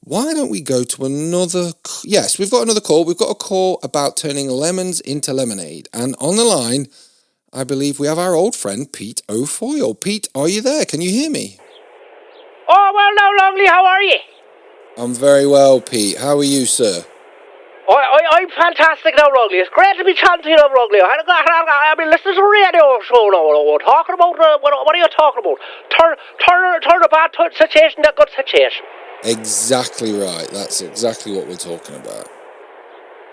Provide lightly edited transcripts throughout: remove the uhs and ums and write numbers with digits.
why don't we go to another... Yes, we've got another call. We've got a call about turning lemons into lemonade. And on the line, I believe we have our old friend, Pete O'Foyle. Pete, are you there? Can you hear me? Oh, well, now, Longley, how are you? I'm very well, Pete. How are you, sir? I'm fantastic now, Longley. It's great to be chatting to you now, Longley. I've been listening to a radio show now. Talking about, what are you talking about? Turn a bad situation into a good situation. Exactly right. That's exactly what we're talking about.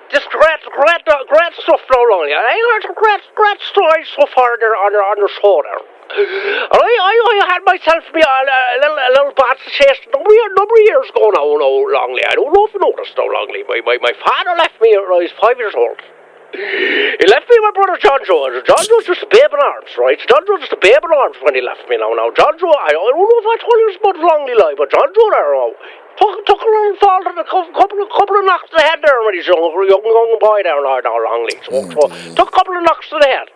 Just great stuff now, Longley. I heard some great stories so far on your show there. I had myself a little bad situation a number of years ago now, Longley. I don't know if you noticed now, Longley. My father left me when I was 5 years old. He left me with my brother Jonjo. Jonjo was just a babe in arms, right? Jonjo was just a babe in arms when he left me now. Jonjo, I don't know if I told you about Longley Lie, but Jonjo there, took a little fall and a couple of knocks to the head there when he's a young boy there now, Longley. So took a couple of knocks to the head.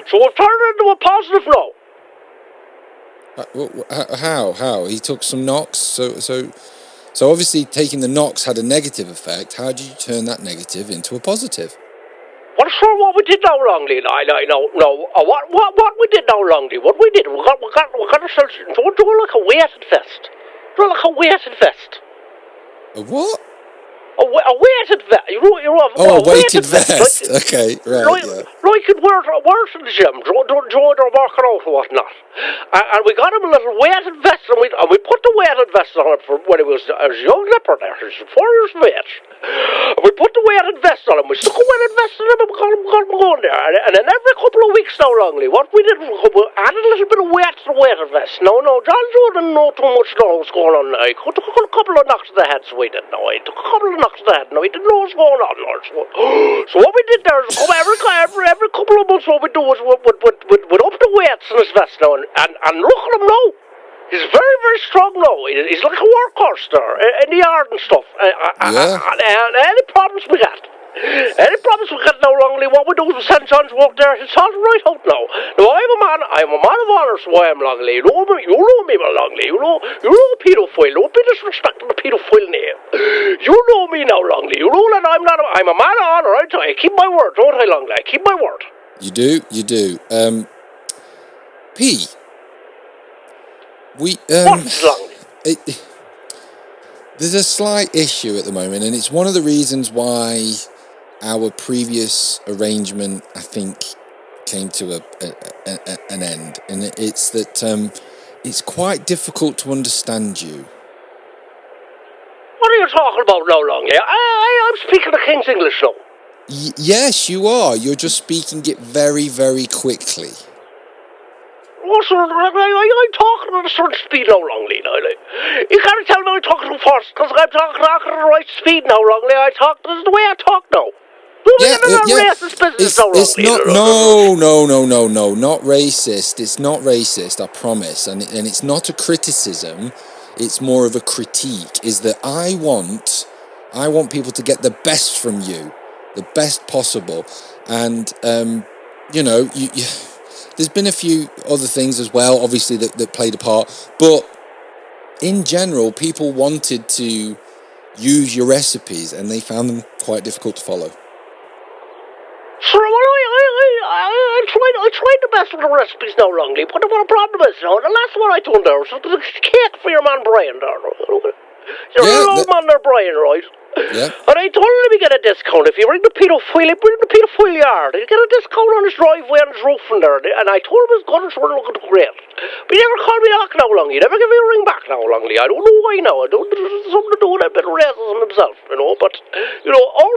So we've turned it into a positive now. How? He took some knocks. So obviously taking the knocks had a negative effect. How did you turn that negative into a positive? Well, sure, what we did now, Longley. What we did now, Longley. What we did, we got ourselves into like a weighted vest. Like a weighted vest. A what? A weighted vest. You know, a weighted vest. Like, okay, right, yeah. Like it wears in the gym, they're working out or whatnot. And we got him a little weighted vest, and we put the weighted vest on him for when he was a young leopard there. He was 4 years of age. And we put the weighted vest on him. We stuck a weighted vest on him and got him going there. And then every couple of weeks now, Longley, what we did was we added a little bit of weight to the weighted vest. No, Jonjo didn't know too much know what was going on now. He took a couple of knocks to the head, so we didn't know. He took a couple of knocks to the head, no, he didn't know what was going on. So what we did there is every couple of months, what we do is we'd up the weights in his vest now, and look at him now. He's very, very strong now. He's like a workhorse there in the yard and stuff. And any problems we got now, Longley, what we do is we send Jonjo up there. He'll sort it right out now. Now, I'm a man of honour, so I am, Longley. You know me, Longley. You know pedophile. Don't be disrespecting the pedophile name. You know me now, Longley. You know that I'm a man of honour. I keep my word, don't I, Longley? I keep my word. You do. P. What's Longley? There's a slight issue at the moment, and it's one of the reasons why our previous arrangement, I think, came to an end. And it's that it's quite difficult to understand you. What are you talking about now, Longley? I'm speaking the King's English now. Yes, you are. You're just speaking it very, very quickly. Oh, sir, I'm talking at a certain speed now, Longley. You can't tell me I'm talking too fast, because I'm talking at the right speed now, Longley. This is the way I talk now. Racist business now, it's not. No, not racist. It's not racist. I promise. And it's not a criticism. It's more of a critique. Is that I want people to get the best from you, the best possible, and you. There's been a few other things as well, obviously, that played a part. But in general, people wanted to use your recipes, and they found them quite difficult to follow. Sure, I tried the best of the recipes now, Longley. But what the problem is, the last one I done there was the cake for your man Brian there. Your old man there, Brian, right? Yeah. And I told him to get a discount. If you bring the paedophile yard, he'd get a discount on his driveway and his roof in there. And I told him his guns were looking great. But he never called me back now, Longley. He never gave me a ring back now, Longley. I don't know why now. There's something to do with a bit of racism himself, But, all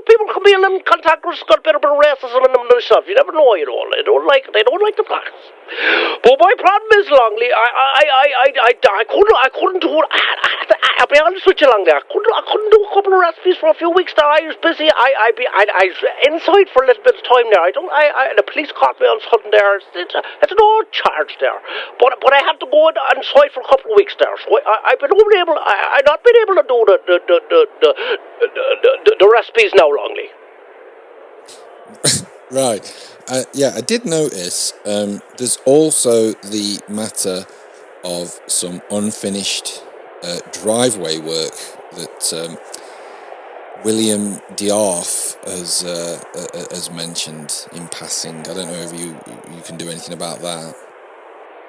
people can be a little cantankerous, got a bit of racism in them themselves. You never know, They don't like the blacks. But my problem is, Longley, I couldn't do it. I'll be honest with you, Longley. I couldn't do a couple of recipes for a few weeks there. I was busy. I was inside for a little bit of time there. The police caught me on something there. It's no charge there. But I had to go inside for a couple of weeks there. So I've not been able to do the recipes now, Longley. Right. I did notice there's also the matter of some unfinished driveway work that William Diarf has mentioned in passing. I don't know if you can do anything about that.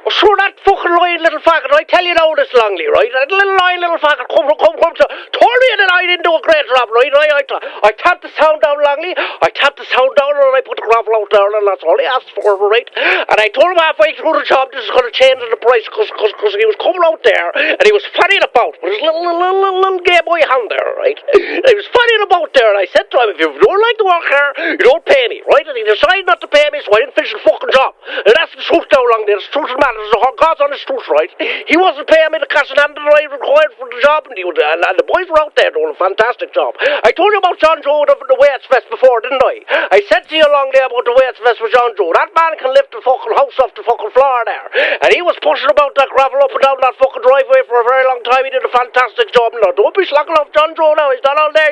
Oh, sure, that fucking lying little faggot, I tell you now this, Longley, right? That little lying little faggot told me that I didn't do a great job, right? I tapped the sound down, Longley. I tapped the sound down and I put the gravel out there, and that's all he asked for, right? And I told him halfway through the job this is going to change the price because he was coming out there and he was fanning about with his little Game Boy hand there, right? And he was fanning about there, and I said to him, if you don't like to work here, you don't pay me, right? And he decided not to pay me, so I didn't finish the fucking job. And that's the truth now, Longley. That's the truth of the matter. God's honest truth, right? He wasn't paying me the cash and hand that I required for the job, and the boys were out there doing a fantastic job. I told you about Jonjo and the Weights Fest before, didn't I? I said to you along there about the Weights Fest with Jonjo. That man can lift the fucking house off the fucking floor there. And he was pushing about that gravel up and down that fucking driveway for a very long time. He did a fantastic job. Now, don't be slacking off Jonjo now. He's not all there.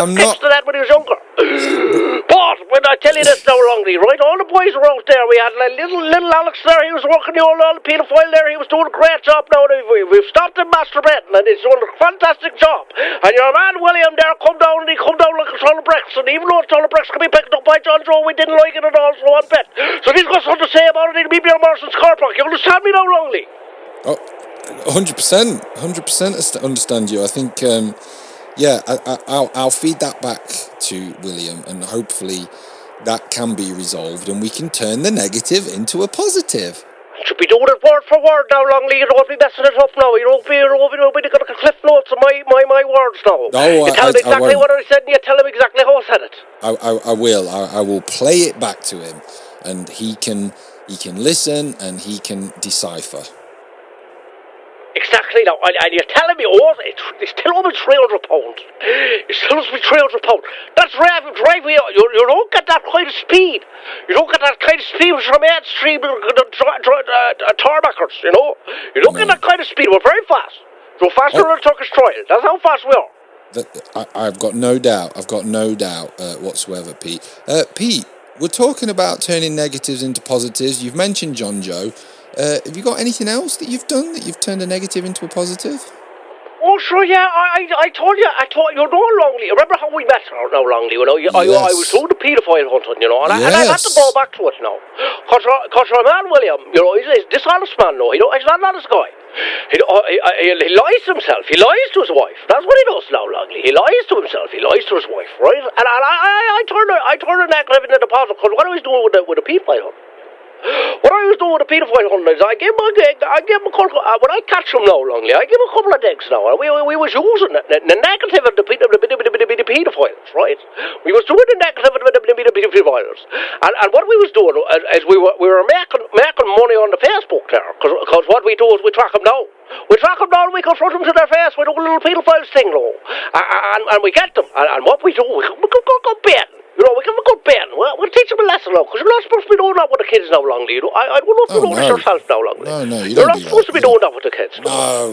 I'm not to that when he was younger. But when I tell you this now, Longley, right? All the boys were out there. We had little Alex there. He was working the old pedophile there. He was doing a great job now. We've stopped him masturbating, and he's doing a fantastic job. And your man William there come down like a ton of bricks, and even though a ton of bricks can be picked up by Jonjo, we didn't like it at all, so one bit. So he's got something to say about it. He'll be Bjorn Morrison's car park. You understand me now, Longley? Oh, 100% understand you. I think, I'll feed that back to William, and hopefully that can be resolved, and we can turn the negative into a positive. Should be doing it word for word now, Longley. You don't be messing it up now. You don't be going to cliff notes of my words now. No, you tell him exactly what I said, and you tell him exactly how I said it. I will. I will play it back to him, and he can listen and he can decipher. Exactly now, and you're telling me, it's still over £300. It still must be £300. That's driving. You don't get that kind of speed. You don't get that kind of speed from mainstream tarmackers, you know. You don't get that kind of speed. We're very fast. We're faster than a Turkish trial. That's how fast we are. I've got no doubt. Whatsoever, Pete. Pete, we're talking about turning negatives into positives. You've mentioned Jonjo. Have you got anything else that you've done that you've turned a negative into a positive? Oh, sure, yeah. I told you, you know, Longley. Remember how we met now, Longley? You know, yes. I was doing the paedophile hunting, you know, and I had to go back to it now. Because our man William, you know, he's a dishonest man, no, you know, he's not an honest guy. He lies to himself. He lies to his wife. That's what he does now, Longley. He lies to himself. He lies to his wife, right? And I turned a negative into the positive because what I was doing with the pedophile hunting. What I was doing with the paedophile hunting is I gave him a couple, when I catch him now, Longley, I give him a couple of digs now, and we was using the negative of the paedophiles, right? We was doing the negative of the paedophiles, and what we was doing is we were making money on the Facebook there, because what we do is we track them down. We track them down, we confront them to their face, we do a little paedophiles thing, though, and we get them, and what we do, we go betting. You know, we give a good bit. We'll teach them a lesson now, because you're not supposed to be doing that with the kids now, Longley. You know, I don't know if you know this yourself now, Longley. No, you're not supposed to be doing that with the kids. No.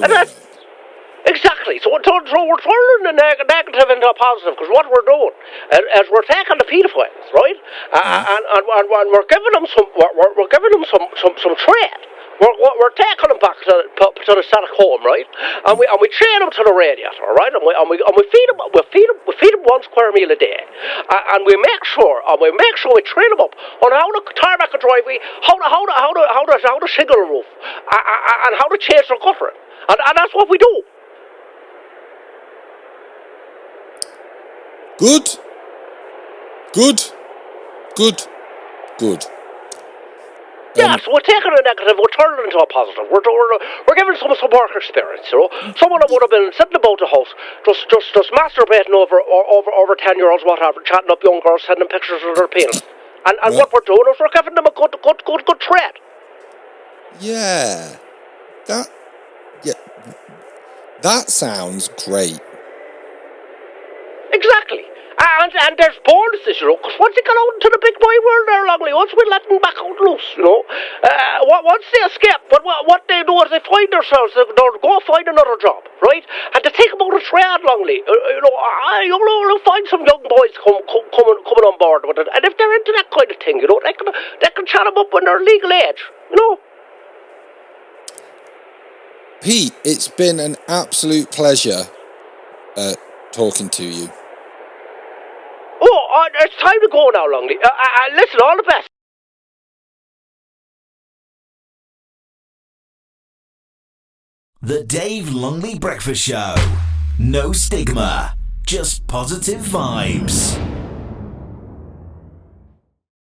Exactly. So we're turning the negative into a positive, because what we're doing is we're taking the paedophiles, right? And we're giving them some trade. We're taking them back to the static home, right? And we train them to the radiator, right? And we feed them 1 square meal a day, and we make sure we train them up on how to tarmac a driveway, how to shingle a roof, and how to change their guttering, and that's what we do. Good. Yeah, so we're taking a negative, we're turning it into a positive. We're giving some work experience, you know. Someone that would have been sitting about the house, just masturbating over 10-year-olds, whatever, chatting up young girls, sending pictures of their penis. And what we're doing is we're giving them a good trade. Yeah. That sounds great. Exactly. And there's bonuses, you know, because once you get out into the big boy world there, Longley, once we let them back out loose, you know, once they escape, what they do is they find themselves, they'll go find another job, right? And they take them out of trade, Longley. You'll find some young boys coming on board with it, and if they're into that kind of thing, you know, they can chat them up when they're legal age, you know. Pete, it's been an absolute pleasure talking to you. Oh, it's time to go now, Longley. Listen, all the best. The Dave Longley Breakfast Show. No stigma, just positive vibes.